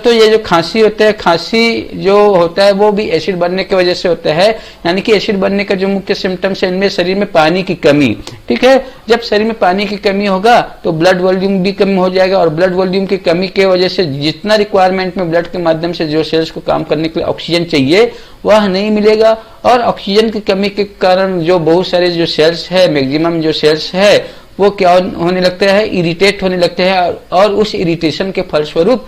दोस्तों ये जो खांसी होता है, खांसी जो होता है वो भी एसिड बनने की वजह से होता है। यानी कि एसिड बनने का जो मुख्य सिम्टम्स है इनमें शरीर में पानी की कमी, ठीक है। जब शरीर में पानी की कमी होगा तो ब्लड वॉल्यूम भी कम हो जाएगा, और ब्लड वॉल्यूम की कमी की वजह से जितना रिक्वायरमेंट में ब्लड के माध्यम से जो सेल्स को काम करने के लिए ऑक्सीजन चाहिए वह नहीं मिलेगा, और ऑक्सीजन की कमी के कारण जो बहुत सारे जो सेल्स है, मैक्सिमम जो सेल्स है वो क्या होने लगते हैं, इरिटेट होने लगते हैं, और उस इरिटेशन के फलस्वरूप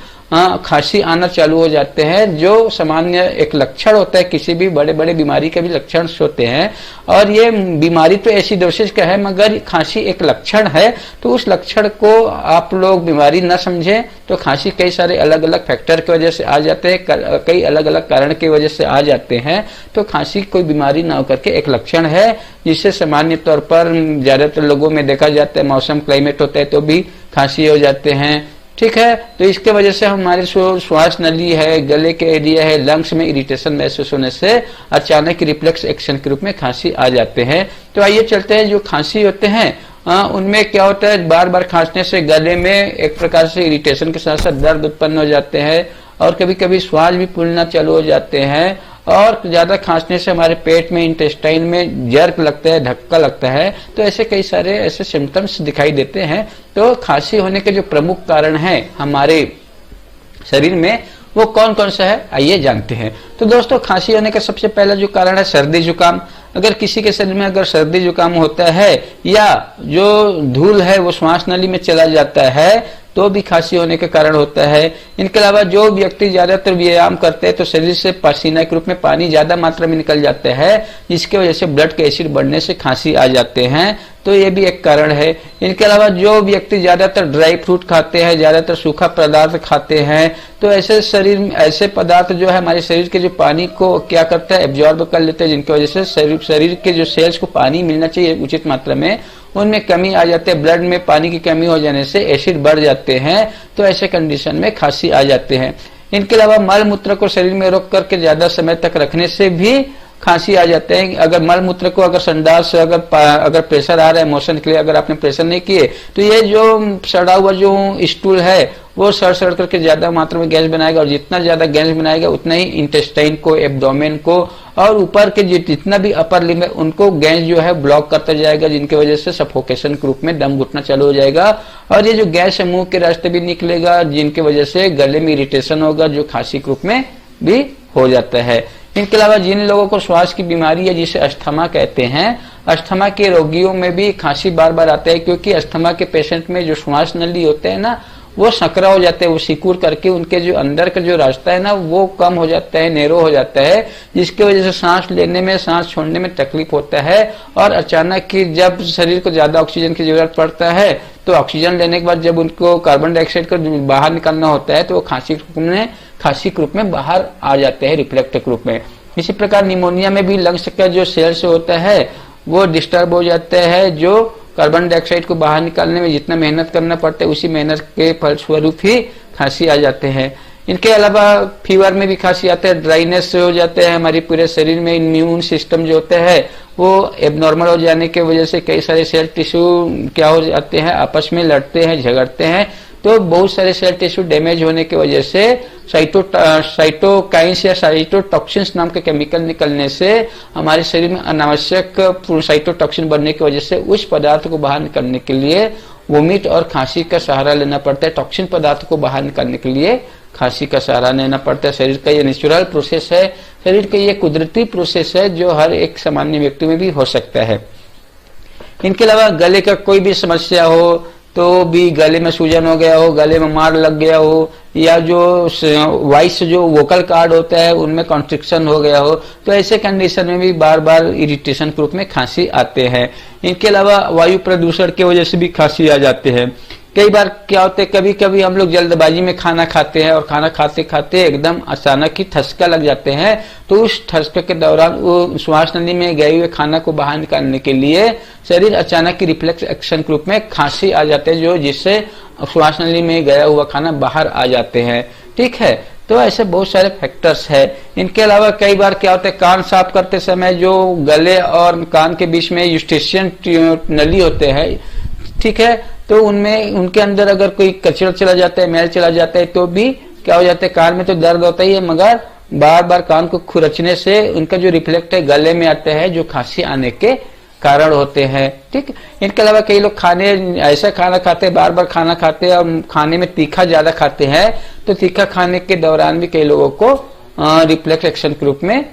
खांसी आना चालू हो जाते हैं, जो सामान्य एक लक्षण होता है, किसी भी बड़े बड़े बीमारी के भी लक्षण होते हैं। और ये बीमारी तो एसिडोसिस का है, मगर खांसी एक लक्षण है, तो उस लक्षण को आप लोग बीमारी न समझें। तो खांसी कई सारे अलग अलग फैक्टर की वजह से आ जाते हैं, कई अलग अलग कारण की वजह से आ जाते हैं। तो खांसी कोई बीमारी ना होकर के एक लक्षण है, जिससे सामान्य तौर पर ज्यादातर लोगों में देखा जाता है, मौसम क्लाइमेट होता है तो भी खांसी हो जाते हैं, ठीक है। तो इसके वजह से हमारे श्वास नली है, गले के एरिया है, लंग्स में इरिटेशन महसूस होने से अचानक रिफ्लेक्स एक्शन के रूप में खांसी आ जाते हैं। तो आइए चलते हैं, जो खांसी होते हैं उनमें क्या होता है, बार बार खांसने से गले में एक प्रकार से इरिटेशन के साथ साथ दर्द उत्पन्न हो जाते हैं, और कभी कभी श्वास भी फूलना चालू हो जाते हैं, और ज्यादा खांसने से हमारे पेट में, इंटेस्टाइन में जर्क लगता है, धक्का लगता है। तो ऐसे कई सारे ऐसे सिम्टम्स दिखाई देते हैं। तो खांसी होने के जो प्रमुख कारण हैं हमारे शरीर में वो कौन कौन सा है, आइए जानते हैं। तो दोस्तों खांसी होने का सबसे पहला जो कारण है सर्दी जुकाम। अगर किसी के शरीर में अगर सर्दी जुकाम होता है, या जो धूल है वो श्वास नली में चला जाता है, तो भी खांसी होने के कारण होता है। इनके अलावा जो व्यक्ति ज्यादातर व्यायाम करते हैं तो शरीर से पसीना के रूप में पानी ज्यादा मात्रा में निकल जाता है, जिसकी वजह से ब्लड के एसिड बढ़ने से खांसी आ जाते हैं, तो ये भी एक कारण है। इनके अलावा जो व्यक्ति ज्यादातर ड्राई फ्रूट खाते हैं, ज्यादातर सूखा पदार्थ खाते हैं, तो ऐसे शरीर ऐसे पदार्थ जो है हमारे शरीर के जो पानी को क्या करता है, एब्जॉर्ब कर लेते हैं, जिनकी वजह से शरीर के जो सेल्स को पानी मिलना चाहिए उचित मात्रा में, उनमें कमी आ जाती है। ब्लड में पानी की कमी हो जाने से एसिड बढ़ जाते हैं, तो ऐसे कंडीशन में खांसी आ जाते हैं। इनके अलावा मल मूत्र को शरीर में रोक करके ज्यादा समय तक रखने से भी खांसी आ जाते हैं। अगर मल मूत्र को अगर संडास से अगर प्रेशर आ रहा है मोशन के लिए, अगर आपने प्रेशर नहीं किए तो ये जो सड़ा हुआ जो स्टूल है वो सड़ करके ज्यादा मात्रा में गैस बनाएगा, और जितना ज्यादा गैस बनाएगा उतना ही इंटेस्टाइन को, एब्डोमेन को, और ऊपर के जितना भी अपर लिम्ब है उनको गैस जो है ब्लॉक करता जाएगा, जिनकी वजह से सफोकेशन के रूप में दम घुटना चालू हो जाएगा, और ये जो गैस है मुंह के रास्ते भी निकलेगा, जिनकी वजह से गले में इरिटेशन होगा, जो खांसी के रूप में भी हो जाता है। इनके अलावा जिन लोगों को श्वास की बीमारी है, जिसे अस्थमा कहते हैं, अस्थमा के रोगियों में भी खांसी बार बार आता है, क्योंकि अस्थमा के पेशेंट में जो श्वास नली होते हैं ना वो सकरा हो जाते हैं, वो सिकुड़ करके उनके जो अंदर का जो रास्ता है ना वो कम हो जाता है, नैरो हो जाता है, जिसकी वजह से सांस लेने में, सांस छोड़ने में तकलीफ होता है। और अचानक की जब शरीर को ज्यादा ऑक्सीजन की जरूरत पड़ता है तो ऑक्सीजन लेने के बाद जब उनको कार्बन डाइऑक्साइड को बाहर निकालना होता है तो वो खांसी के रूप में बाहर आ जाते हैं, रिफ्लेक्ट के रूप में। इसी प्रकार निमोनिया में भी लंग्स का जो सेल्स होता है वो डिस्टर्ब हो जाता है, जो कार्बन डाइऑक्साइड को बाहर निकालने में जितना मेहनत करना पड़ता है उसी मेहनत के फलस्वरूप ही खांसी आ जाते हैं। इनके अलावा फीवर में भी खांसी आता है, ड्राइनेस हो जाते हैं, हमारे पूरे शरीर में इम्यून सिस्टम जो होता है वो एबनॉर्मल हो जाने की वजह से कई सारे सेल टिश्यू क्या हो जाते हैं, आपस में लड़ते हैं, झगड़ते हैं, तो बहुत सारे सेल टिश्यू डैमेज होने की वजह से साइटोकाइंस या साइटोटॉक्सिन्स नाम के केमिकल निकलने से हमारे शरीर में अनावश्यक साइटोटॉक्सिन बनने की वजह से उस पदार्थ को बाहर निकालने के लिए वोमिट और खांसी का सहारा लेना पड़ता है। टॉक्सिन पदार्थ को बाहर निकालने के लिए खांसी का सहारा लेना पड़ता है। शरीर का ये नेचुरल प्रोसेस है, शरीर का ये कुदरती प्रोसेस है जो हर एक सामान्य व्यक्ति में भी हो सकता है। इनके अलावा गले का कोई भी समस्या हो तो भी, गले में सूजन हो गया हो, गले में मार लग गया हो, या जो वॉइस जो वोकल कार्ड होता है उनमें कॉन्स्ट्रिक्शन हो गया हो, तो ऐसे कंडीशन में भी बार बार इरिटेशन के रूप में खांसी आते हैं। इनके अलावा वायु प्रदूषण की वजह से भी खांसी आ जाते हैं। कई बार क्या होता है, कभी कभी हम लोग जल्दबाजी में खाना खाते हैं और खाना खाते खाते एकदम अचानक ही ठसका लग जाते हैं, तो उस ठसके के दौरान वो श्वास नली में गए हुए खाना को बाहर निकालने के लिए शरीर अचानक ही रिफ्लेक्स एक्शन के रूप में खांसी आ जाते हैं, जो जिससे श्वास नली में गया हुआ खाना बाहर आ जाते हैं। ठीक है, तो ऐसे बहुत सारे फैक्टर्स है। इनके अलावा कई बार क्या होता है, कान साफ करते समय जो गले और कान के बीच में यूस्टेशियन नली होते हैं, ठीक है, तो उनमें उनके अंदर अगर कोई कचरा चला जाता है, मैल चला जाता है, तो भी क्या हो जाता है, कान में तो दर्द होता ही है, मगर बार बार कान को खुरचने से उनका जो रिफ्लेक्ट है गले में आता है, जो खांसी आने के कारण होते हैं। ठीक, इनके अलावा कई लोग खाने ऐसा खाना खाते हैं, बार बार खाना खाते हैं और खाने में तीखा ज्यादा खाते हैं, तो तीखा खाने के दौरान भी कई लोगों को रिफ्लेक्स एक्शन के रूप में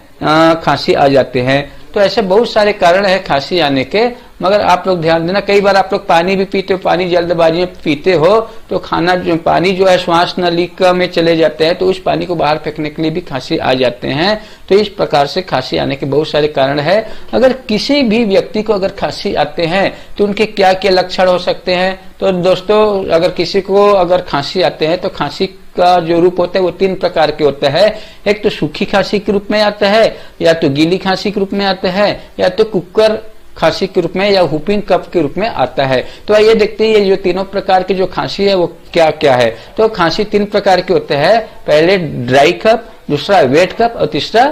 खांसी आ जाते हैं। तो ऐसे बहुत सारे कारण है खांसी आने के, मगर आप लोग ध्यान देना, कई बार आप लोग पानी भी पीते हो, पानी जल्दबाजी में पीते हो तो खाना जो पानी जो है श्वास नलिका में चले जाते हैं, तो उस पानी को बाहर फेंकने के लिए भी खांसी आ जाते हैं। तो इस प्रकार से खांसी आने के बहुत सारे कारण है। अगर किसी भी व्यक्ति को अगर खांसी आते हैं तो उनके क्या क्या लक्षण हो सकते हैं। तो दोस्तों, अगर किसी को अगर खांसी आते हैं तो खांसी का जो रूप होता है वो 3 प्रकार के होता है। एक तो सूखी खांसी के रूप में आता है, या तो गीली खांसी के रूप में आता है, या तो कुकर खांसी के रूप में, या हुपिंग कफ के रूप में आता है। तो आइए देखते हैं ये जो तीनों प्रकार की जो खांसी है वो क्या क्या है। तो खांसी 3 प्रकार के होते हैं, पहले ड्राई कफ, दूसरा वेट कफ और तीसरा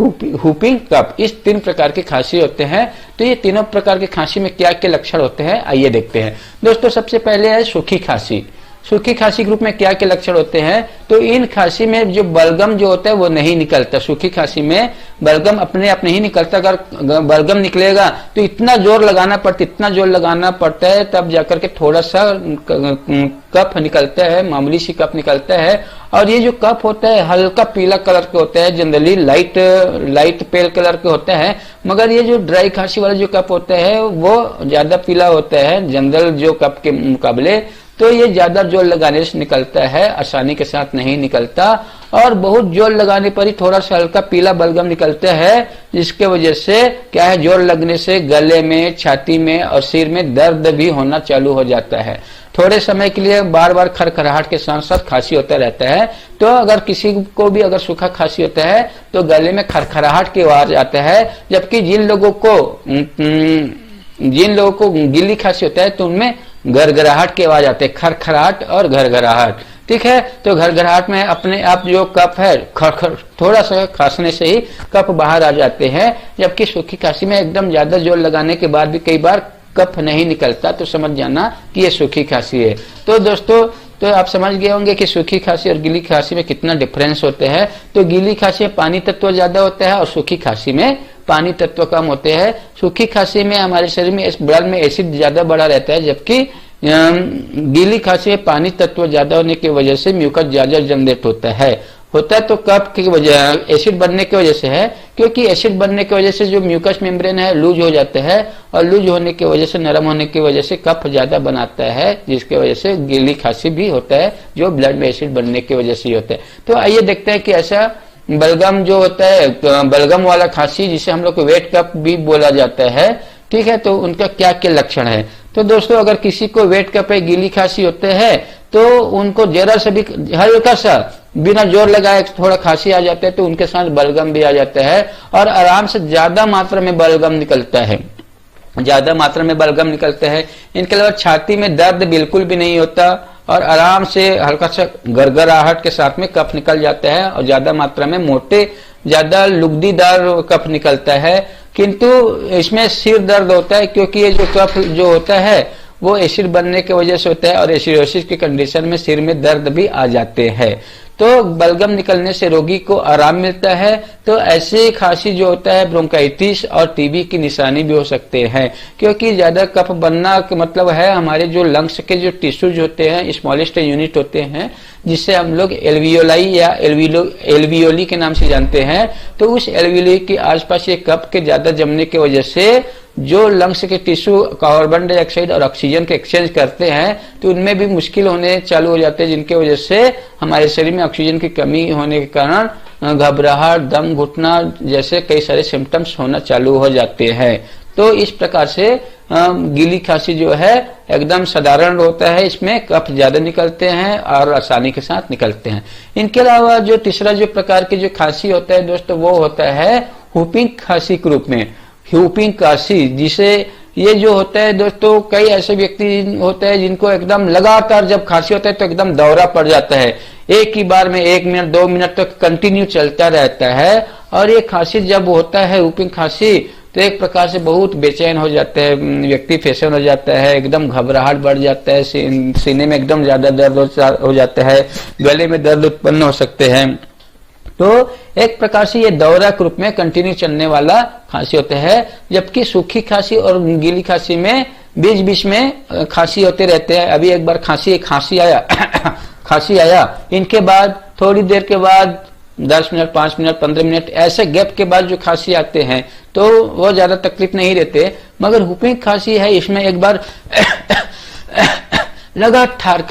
हुपिंग कफ। इस 3 प्रकार की खांसी होते हैं। तो ये तीनों प्रकार की खांसी में क्या क्या लक्षण होते हैं आइए देखते हैं। दोस्तों, सबसे पहले है सूखी खांसी। सूखी खांसी के रूप में क्या क्या लक्षण होते हैं। तो इन खांसी में जो बलगम जो होता है वो नहीं निकलता। सूखी खांसी में बलगम अपने आप नहीं निकलता। अगर बलगम निकलेगा तो इतना जोर लगाना पड़ता है, तब जाकर के थोड़ा सा कफ निकलता है, मामूली सी कफ निकलता है। और ये जो कफ होता है हल्का पीला कलर के होता है, जनरली लाइट पेल कलर के होता है। मगर ये जो ड्राई खांसी वाला जो कफ होता है वो ज्यादा पीला होता है जनरल जो कफ के मुकाबले। तो ये ज्यादा जोर लगाने से निकलता है, आसानी के साथ नहीं निकलता, और बहुत जोर लगाने पर ही थोड़ा सा हल्का पीला बलगम निकलता है, जिसके वजह से क्या है, जोर लगने से गले में, छाती में और सिर में दर्द भी होना चालू हो जाता है। थोड़े समय के लिए बार बार खरखराहट के साथ साथ खांसी होता रहता है। तो अगर किसी को भी अगर सूखा खांसी होता है तो गले में खरखराहट की आवाज आता है, जबकि जिन लोगों को गीली खांसी होता है तो उनमें घरघराहट की आवाज आती है, खरखराहट और घरघराहट। ठीक है, तो घरघराहट में अपने आप जो कफ है थोड़ा सा खांसने से ही कफ बाहर आ जाते हैं, जबकि सूखी खांसी में एकदम ज्यादा जोर लगाने के बाद भी कई बार कफ नहीं निकलता, तो समझ जाना कि ये सूखी खांसी है। तो दोस्तों, तो आप समझ गए होंगे कि सूखी खांसी और गीली खांसी में कितना डिफरेंस होते हैं। तो गीली खांसी में पानी तत्व ज्यादा होता है और सूखी खांसी में पानी तत्व कम होते हैं। सूखी खांसी में हमारे शरीर में ब्लड में एसिड ज्यादा बढ़ा रहता है, जबकि गीली खांसी में पानी तत्व ज्यादा होने की वजह से म्यूकस ज्यादा जनरेट होता है तो कफ की वजह, एसिड बनने की वजह से है, क्योंकि एसिड बनने की वजह से जो म्यूकस मेम्ब्रेन है लूज हो जाता है, और लूज होने की वजह से, नरम होने की वजह से कफ ज्यादा बनाता है, जिसकी वजह से गीली खांसी भी होता है, जो ब्लड में एसिड बनने की वजह से होता है। तो आइए देखते हैं कि ऐसा बलगम जो होता है, बलगम वाला खांसी जिसे हम लोग को वेट कफ भी बोला जाता है, ठीक है, तो उनका क्या क्या लक्षण है। तो दोस्तों, अगर किसी को वेट कफ है, गीली खांसी होते हैं, तो उनको जरा सा भी हल्का सा बिना जोर लगाए थोड़ा खांसी आ जाता है, तो उनके साथ बलगम भी आ जाता है, और आराम से ज्यादा मात्रा में बलगम निकलता है, इनके अलावा छाती में दर्द बिल्कुल भी नहीं होता, और आराम से हल्का सा गरगराहट के साथ में कफ निकल जाता है, और ज्यादा मात्रा में मोटे, ज्यादा लुगदीदार कफ निकलता है। किंतु इसमें सिर दर्द होता है, क्योंकि ये जो कफ जो होता है वो एसिड बनने की वजह से होता है, और एसिडोसिस की कंडीशन में सिर में दर्द भी आ जाते हैं। तो बलगम निकलने से रोगी को आराम मिलता है। तो ऐसे खांसी जो होता है ब्रोंकाइटिस और टीबी की निशानी भी हो सकते हैं, क्योंकि ज्यादा कफ बनना का मतलब है हमारे जो लंग्स के जो टिश्यूज होते हैं, स्मॉलेस्ट यूनिट होते हैं, जिससे हम लोग एल्वियोलाई या एल्वियोली के नाम से जानते हैं। तो उस एल्वियोली के आसपास ये कफ के ज्यादा जमने की वजह से जो लंग्स के टिश्यू कार्बन डाइऑक्साइड और ऑक्सीजन के एक्सचेंज करते हैं, तो उनमें भी मुश्किल होने चालू हो जाते हैं, जिनके वजह से हमारे शरीर में ऑक्सीजन की कमी होने के कारण घबराहट, दम घुटना जैसे कई सारे सिम्टम्स होना चालू हो जाते हैं। तो इस प्रकार से गीली खांसी जो है एकदम साधारण होता है, इसमें कफ ज्यादा निकलते हैं और आसानी के साथ निकलते हैं। इनके अलावा जो तीसरा जो प्रकार की जो खांसी होता है दोस्तों, वो होता है हुपिंग खांसी के रूप में। हुपिंग खांसी, जिसे ये जो होता है दोस्तों, कई ऐसे व्यक्ति होते हैं जिनको एकदम लगातार जब खांसी होता है तो एकदम दौरा पड़ जाता है, एक ही बार में 1 मिनट 2 मिनट तक कंटिन्यू चलता रहता है। और ये खांसी जब होता है हुपिंग खांसी, तो एक प्रकार से बहुत बेचैन हो जाते हैं व्यक्ति, फेशन हो जाता है, एकदम घबराहट बढ़ जाता है, सीने में एकदम ज्यादा दर्द हो जाता है, गले में दर्द उत्पन्न हो सकते हैं। तो एक प्रकार से ये दौरा के रूप में कंटिन्यू चलने वाला खांसी होता है। जबकि सूखी खांसी और गीली खांसी में बीच बीच में खांसी होते रहते हैं। अभी एक बार खांसी आया खांसी आया, इनके बाद थोड़ी देर के बाद 10 मिनट, 5 मिनट, 15 मिनट ऐसे गैप के बाद जो खांसी आते हैं तो वो ज्यादा तकलीफ नहीं रहते। मगर हुपिंग खांसी है, इसमें एक बार लगातार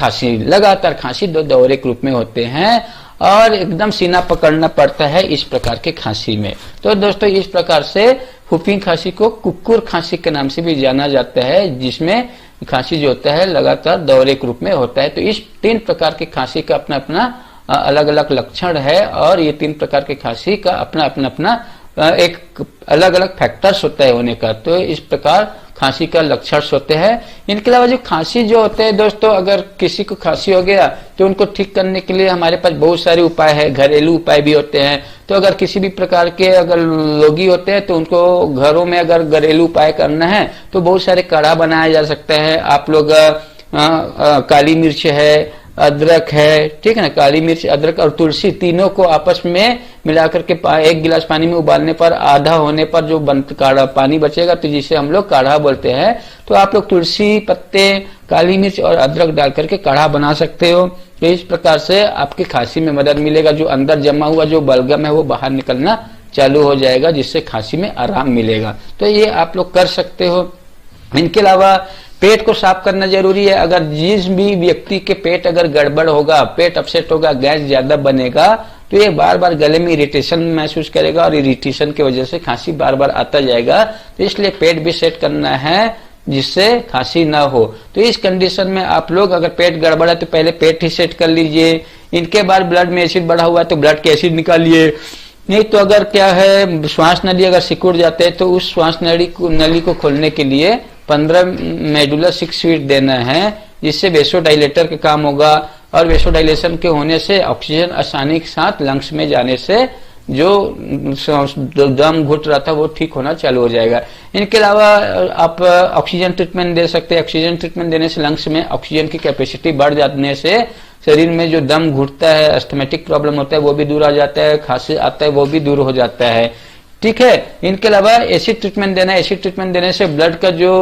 खांसी दो दौरे के रूप में होते हैं और एकदम सीना पकड़ना पड़ता है इस प्रकार के खांसी में। तो दोस्तों इस प्रकार से हुपिंग खांसी को कुक्कुर खांसी के नाम से भी जाना जाता है, जिसमें खांसी जो होता है लगातार दौरे के रूप में होता है। तो इस 3 प्रकार की खांसी का अपना अपना अलग अलग लक्षण है और ये 3 प्रकार की खांसी का अपना अपना एक अलग अलग फैक्टर्स होता है होने का। तो इस प्रकार खांसी का लक्षण होते हैं। इनके अलावा जो खांसी जो होते हैं दोस्तों, अगर किसी को खांसी हो गया तो उनको ठीक करने के लिए हमारे पास बहुत सारे उपाय है, घरेलू उपाय भी होते हैं। तो अगर किसी भी प्रकार के अगर रोगी होते हैं तो उनको घरों में अगर घरेलू उपाय करना है तो बहुत सारे काढ़ा बनाया जा सकता है। आप लोग काली मिर्च है, अदरक है, ठीक है ना, काली मिर्च, अदरक और तुलसी तीनों को आपस में मिलाकर के 1 गिलास पानी में उबालने पर आधा होने पर जो काढ़ा पानी बचेगा तो जिसे हम लोग काढ़ा बोलते हैं। तो आप लोग तुलसी पत्ते, काली मिर्च और अदरक डाल करके काढ़ा बना सकते हो। तो इस प्रकार से आपकी खांसी में मदद मिलेगा। जो अंदर जमा हुआ जो बलगम है वो बाहर निकलना चालू हो जाएगा, जिससे खांसी में आराम मिलेगा। तो ये आप लोग कर सकते हो। इनके अलावा पेट को साफ करना जरूरी है। अगर जिस भी व्यक्ति के पेट अगर गड़बड़ होगा, पेट अपसेट होगा, गैस ज्यादा बनेगा तो ये बार बार गले में इरिटेशन महसूस करेगा और इरिटेशन की वजह से खांसी बार बार आता जाएगा। तो इसलिए पेट भी सेट करना है जिससे खांसी ना हो। तो इस कंडीशन में आप लोग अगर पेट गड़बड़ है तो पहले पेट ही सेट कर लीजिए। इनके बाद ब्लड में एसिड बढ़ा हुआ है तो ब्लड के एसिड निकालिए। नहीं तो अगर क्या है, श्वास नली अगर सिकुड़ जाते हैं तो उस श्वास नली को खोलने के लिए 15 मेडुला 6 स्वीट देना है, जिससे वेसोडाइलेटर का काम होगा। और वेसोडाइलेशन के होने से ऑक्सीजन आसानी के साथ लंग्स में जाने से जो दम घुट रहा था वो ठीक होना चालू हो जाएगा। इनके अलावा आप ऑक्सीजन ट्रीटमेंट दे सकते हैं। ऑक्सीजन ट्रीटमेंट देने से लंग्स में ऑक्सीजन की कैपेसिटी बढ़ जाने से शरीर में जो दम घुटता है, अस्थमेटिक प्रॉब्लम होता है वो भी दूर आ जाता है, खांसी आता है वो भी दूर हो जाता है, ठीक है। इनके अलावा एसिड ट्रीटमेंट देना है। एसिड ट्रीटमेंट देने से ब्लड का जो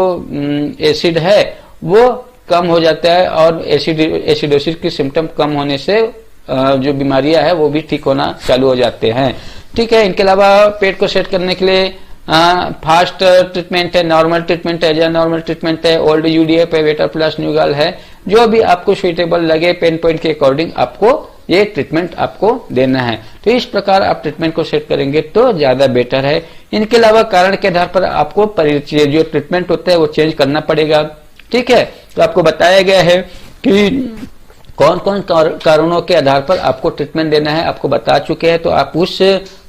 एसिड है वो कम हो जाता है और एसिडोसिस की सिम्टम कम होने से जो बीमारियां है वो भी ठीक होना चालू हो जाते हैं, ठीक है। इनके अलावा पेट को सेट करने के लिए फास्ट ट्रीटमेंट है, नॉर्मल ट्रीटमेंट है, या नॉर्मल ट्रीटमेंट है, ओल्ड यूडीएफ है, वेटर प्लस न्यूगाल है, जो भी आपको सुइटेबल लगे पेन पॉइंट के अकॉर्डिंग आपको ये ट्रीटमेंट आपको देना है। तो इस प्रकार आप ट्रीटमेंट को सेट करेंगे तो ज्यादा बेटर है। इनके अलावा कारण के आधार पर आपको जो ट्रीटमेंट होता है वो चेंज करना पड़ेगा, ठीक है। तो आपको बताया गया है कि कौन कौन कारणों के आधार पर आपको ट्रीटमेंट देना है, आपको बता चुके हैं। तो आप उस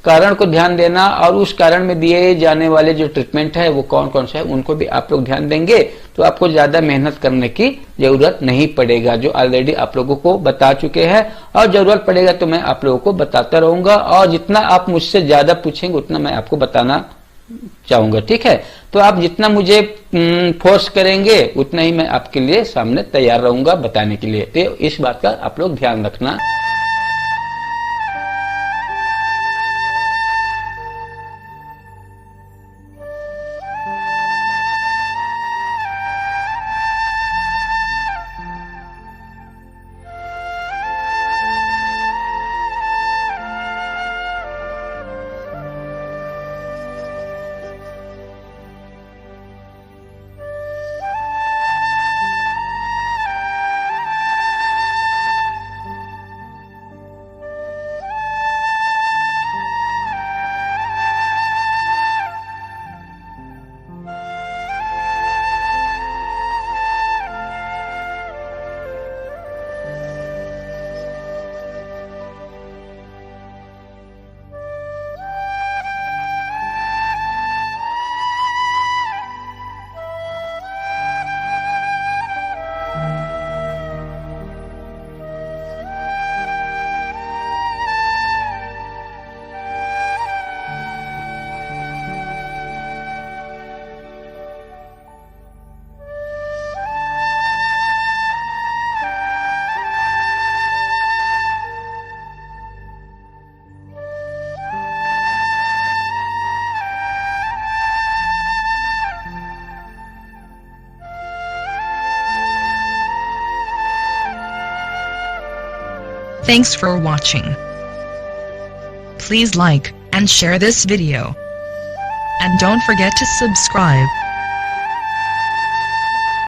कारण को ध्यान देना और उस कारण में दिए जाने वाले जो ट्रीटमेंट है वो कौन कौन सा है उनको भी आप लोग ध्यान देंगे तो आपको ज्यादा मेहनत करने की जरूरत नहीं पड़ेगा, जो ऑलरेडी आप लोगों को बता चुके हैं। और जरूरत पड़ेगा तो मैं आप लोगों को बताता रहूंगा और जितना आप मुझसे ज्यादा पूछेंगे उतना मैं आपको बताना चाहूंगा, ठीक है। तो आप जितना मुझे फोर्स करेंगे उतना ही मैं आपके लिए सामने तैयार रहूंगा बताने के लिए। तो इस बात का आप लोग ध्यान रखना। Thanks for watching. Please like and share this video. And don't forget to subscribe.